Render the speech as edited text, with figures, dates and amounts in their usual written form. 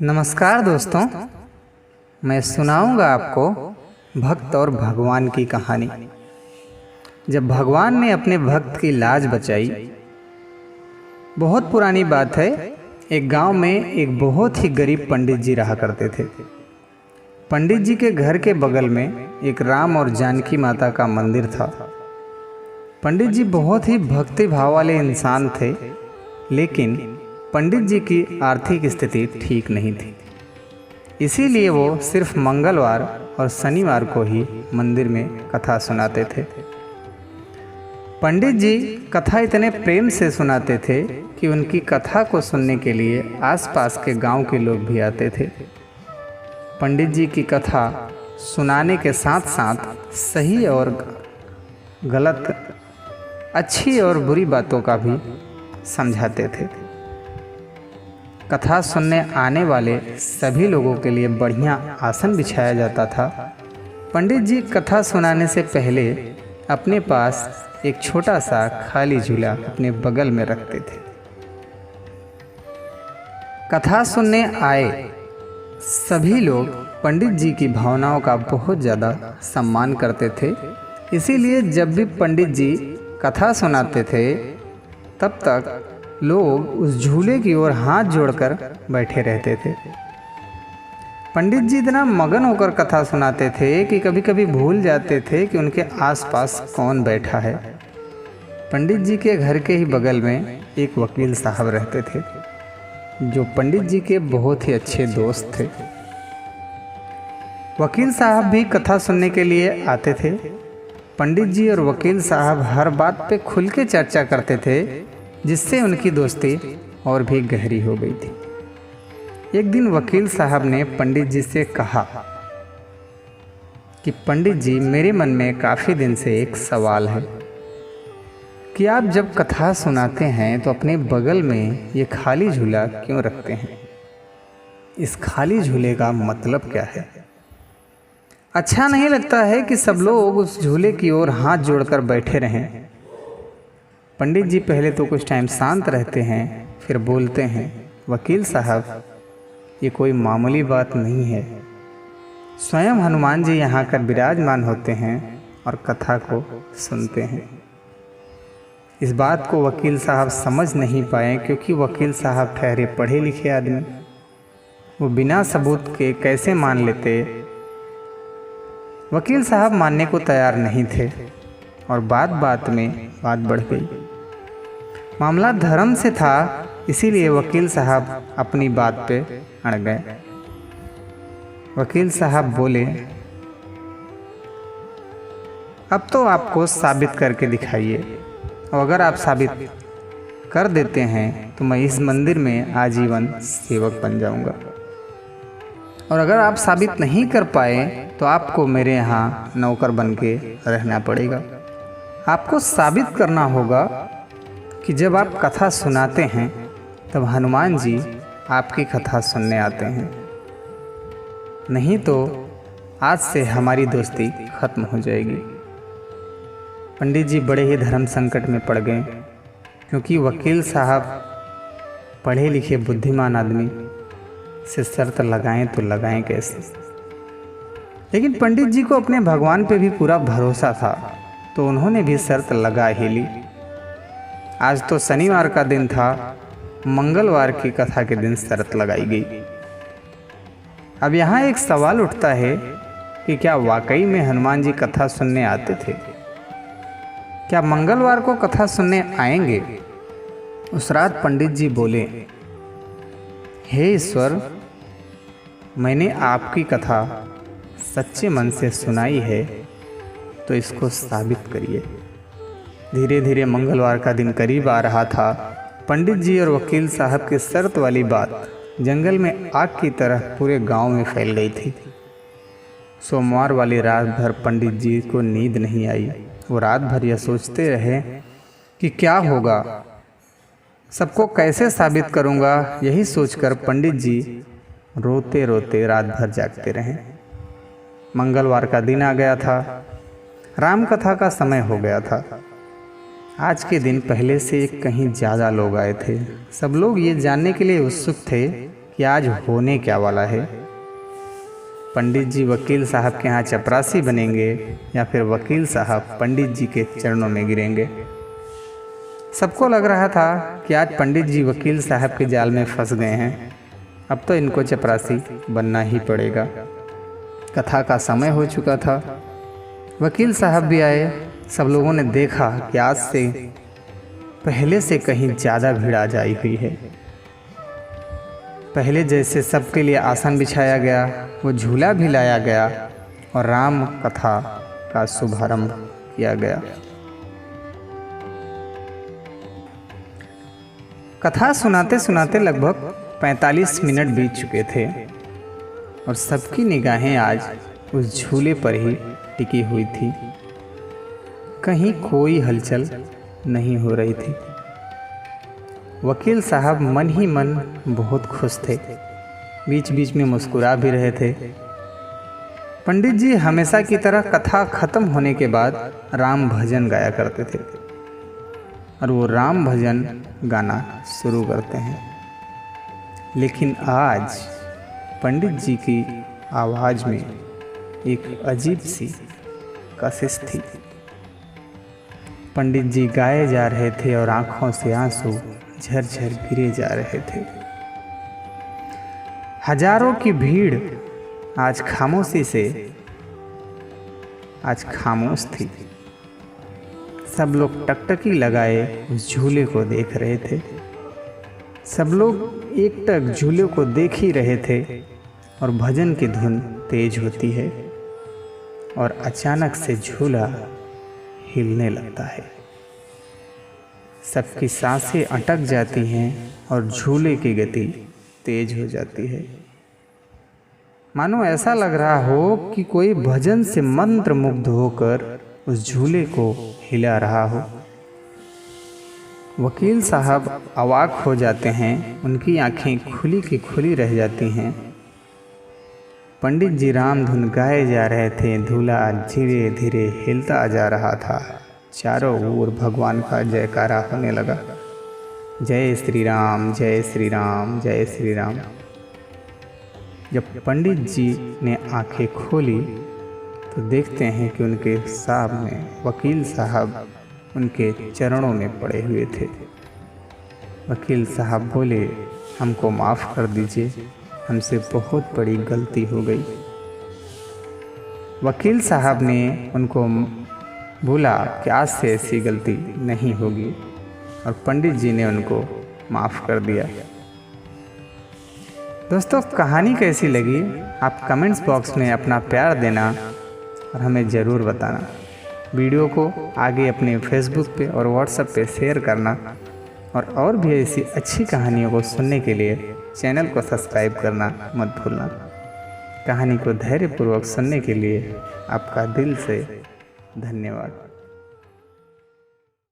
नमस्कार दोस्तों, मैं सुनाऊंगा आपको भक्त और भगवान की कहानी। जब भगवान ने अपने भक्त की लाज बचाई। बहुत पुरानी बात है। एक गांव में एक बहुत ही गरीब पंडित जी रहा करते थे। पंडित जी के घर के बगल में एक राम और जानकी माता का मंदिर था। पंडित जी बहुत ही भक्ति भाव वाले इंसान थे, लेकिन पंडित जी की आर्थिक स्थिति ठीक नहीं थी। इसीलिए वो सिर्फ मंगलवार और शनिवार को ही मंदिर में कथा सुनाते थे। पंडित जी कथा इतने प्रेम से सुनाते थे कि उनकी कथा को सुनने के लिए आसपास के गांव के लोग भी आते थे। पंडित जी की कथा सुनाने के साथ साथ सही और गलत, अच्छी और बुरी बातों का भी समझाते थे। कथा सुनने आने वाले सभी लोगों के लिए बढ़िया आसन बिछाया जाता था। पंडित जी कथा सुनाने से पहले अपने पास एक छोटा सा खाली झूला अपने बगल में रखते थे। कथा सुनने आए सभी लोग पंडित जी की भावनाओं का बहुत ज़्यादा सम्मान करते थे। इसीलिए जब भी पंडित जी कथा सुनाते थे तब तक लोग उस झूले की ओर हाथ जोड़कर बैठे रहते थे। पंडित जी इतना मगन होकर कथा सुनाते थे कि कभी कभी भूल जाते थे कि उनके आसपास कौन बैठा है। पंडित जी के घर के ही बगल में एक वकील साहब रहते थे, जो पंडित जी के बहुत ही अच्छे दोस्त थे। वकील साहब भी कथा सुनने के लिए आते थे। पंडित जी और वकील साहब हर बात पे खुल के चर्चा करते थे, जिससे उनकी दोस्ती और भी गहरी हो गई थी। एक दिन वकील साहब ने पंडित जी से कहा कि पंडित जी, मेरे मन में काफ़ी दिन से एक सवाल है कि आप जब कथा सुनाते हैं तो अपने बगल में ये खाली झूला क्यों रखते हैं? इस खाली झूले का मतलब क्या है? अच्छा नहीं लगता है कि सब लोग उस झूले की ओर हाथ जोड़कर बैठे रहें? पंडित जी पहले तो कुछ टाइम शांत रहते हैं, फिर बोलते हैं, वकील साहब, ये कोई मामूली बात नहीं है। स्वयं हनुमान जी यहाँ कर विराजमान होते हैं और कथा को सुनते हैं। इस बात को वकील साहब समझ नहीं पाए, क्योंकि वकील साहब ठहरे पढ़े लिखे आदमी। वो बिना सबूत के कैसे मान लेते? वकील साहब मानने को तैयार नहीं थे और बात बात में बात बढ़ गई। मामला धर्म से था, इसीलिए वकील साहब अपनी बात पे अड़ गए। वकील साहब बोले, अब तो आपको साबित करके दिखाइए, और अगर आप साबित कर देते हैं तो मैं इस मंदिर में आजीवन सेवक बन जाऊंगा, और अगर आप साबित नहीं कर पाए तो आपको मेरे यहाँ नौकर बन के रहना पड़ेगा। आपको साबित करना होगा कि जब आप कथा सुनाते हैं तब हनुमान जी आपकी कथा सुनने आते हैं, नहीं तो आज से हमारी दोस्ती खत्म हो जाएगी। पंडित जी बड़े ही धर्म संकट में पड़ गए, क्योंकि वकील साहब पढ़े लिखे बुद्धिमान आदमी से शर्त लगाएं तो लगाएं कैसे? लेकिन पंडित जी को अपने भगवान पे भी पूरा भरोसा था, तो उन्होंने भी शर्त लगा ही ली। आज तो शनिवार का दिन था, मंगलवार की कथा के दिन शर्त लगाई गई। अब यहाँ एक सवाल उठता है कि क्या वाकई में हनुमान जी कथा सुनने आते थे? क्या मंगलवार को कथा सुनने आएंगे? उस रात पंडित जी बोले, हे ईश्वर, मैंने आपकी कथा सच्चे मन से सुनाई है, तो इसको साबित करिए। धीरे धीरे मंगलवार का दिन करीब आ रहा था। पंडित जी और वकील साहब की शर्त वाली बात जंगल में आग की तरह पूरे गांव में फैल गई थी। सोमवार वाली रात भर पंडित जी को नींद नहीं आई। वो रात भर यह सोचते रहे कि क्या होगा, सबको कैसे साबित करूंगा। यही सोचकर पंडित जी रोते रोते रात भर जागते रहे। मंगलवार का दिन आ गया था, राम कथा का समय हो गया था। आज के दिन पहले से कहीं ज़्यादा लोग आए थे। सब लोग ये जानने के लिए उत्सुक थे कि आज होने क्या वाला है। पंडित जी वकील साहब के यहाँ चपरासी बनेंगे या फिर वकील साहब पंडित जी के चरणों में गिरेंगे। सबको लग रहा था कि आज पंडित जी वकील साहब के जाल में फंस गए हैं, अब तो इनको चपरासी बनना ही पड़ेगा। कथा का समय हो चुका था, वकील साहब भी आए। सब लोगों ने देखा कि आज से पहले से कहीं ज़्यादा भीड़ आ जाई हुई है। पहले जैसे सबके लिए आसन बिछाया गया, वो झूला भी लाया गया और राम कथा का शुभारंभ किया गया। कथा सुनाते सुनाते लगभग 45 मिनट बीत चुके थे और सबकी निगाहें आज उस झूले पर ही टिकी हुई थी। कहीं कोई हलचल नहीं हो रही थी। वकील साहब मन ही मन बहुत खुश थे, बीच बीच में मुस्कुरा भी रहे थे। पंडित जी हमेशा की तरह कथा खत्म होने के बाद राम भजन गाया करते थे और वो राम भजन गाना शुरू करते हैं। लेकिन आज पंडित जी की आवाज़ में एक अजीब सी कशिश थी। पंडित जी गाए जा रहे थे और आंखों से आंसू झरझर गिरे जा रहे थे। हजारों की भीड़ आज खामोश थी। सब लोग टकटकी लगाए उस झूले को देख रहे थे। सब लोग एकटक झूले को देख ही रहे थे और भजन की धुन तेज होती है और अचानक से झूला हिलने लगता है। सबकी सांसें अटक जाती हैं और झूले की गति तेज हो जाती है। मानो ऐसा लग रहा हो कि कोई भजन से मंत्र मुग्ध होकर उस झूले को हिला रहा हो। वकील साहब अवाक हो जाते हैं, उनकी आंखें खुली की खुली रह जाती हैं। पंडित जी राम धुन गाए जा रहे थे, झूला धीरे धीरे हिलता जा रहा था। चारों ओर भगवान का जयकारा होने लगा, जय श्री राम, जय श्री राम, जय श्री राम। जब पंडित जी ने आंखें खोली तो देखते हैं कि उनके सामने वकील साहब उनके चरणों में पड़े हुए थे। वकील साहब बोले, हमको माफ़ कर दीजिए, हमसे बहुत बड़ी गलती हो गई। वकील साहब ने उनको बोला कि आज से ऐसी गलती नहीं होगी और पंडित जी ने उनको माफ़ कर दिया। दोस्तों, कहानी कैसी लगी आप कमेंट्स बॉक्स में अपना प्यार देना और हमें ज़रूर बताना। वीडियो को आगे अपने फेसबुक पे और व्हाट्सएप पे शेयर करना और भी ऐसी अच्छी कहानियों को सुनने के लिए चैनल को सब्सक्राइब करना मत भूलना। कहानी को धैर्यपूर्वक सुनने के लिए आपका दिल से धन्यवाद।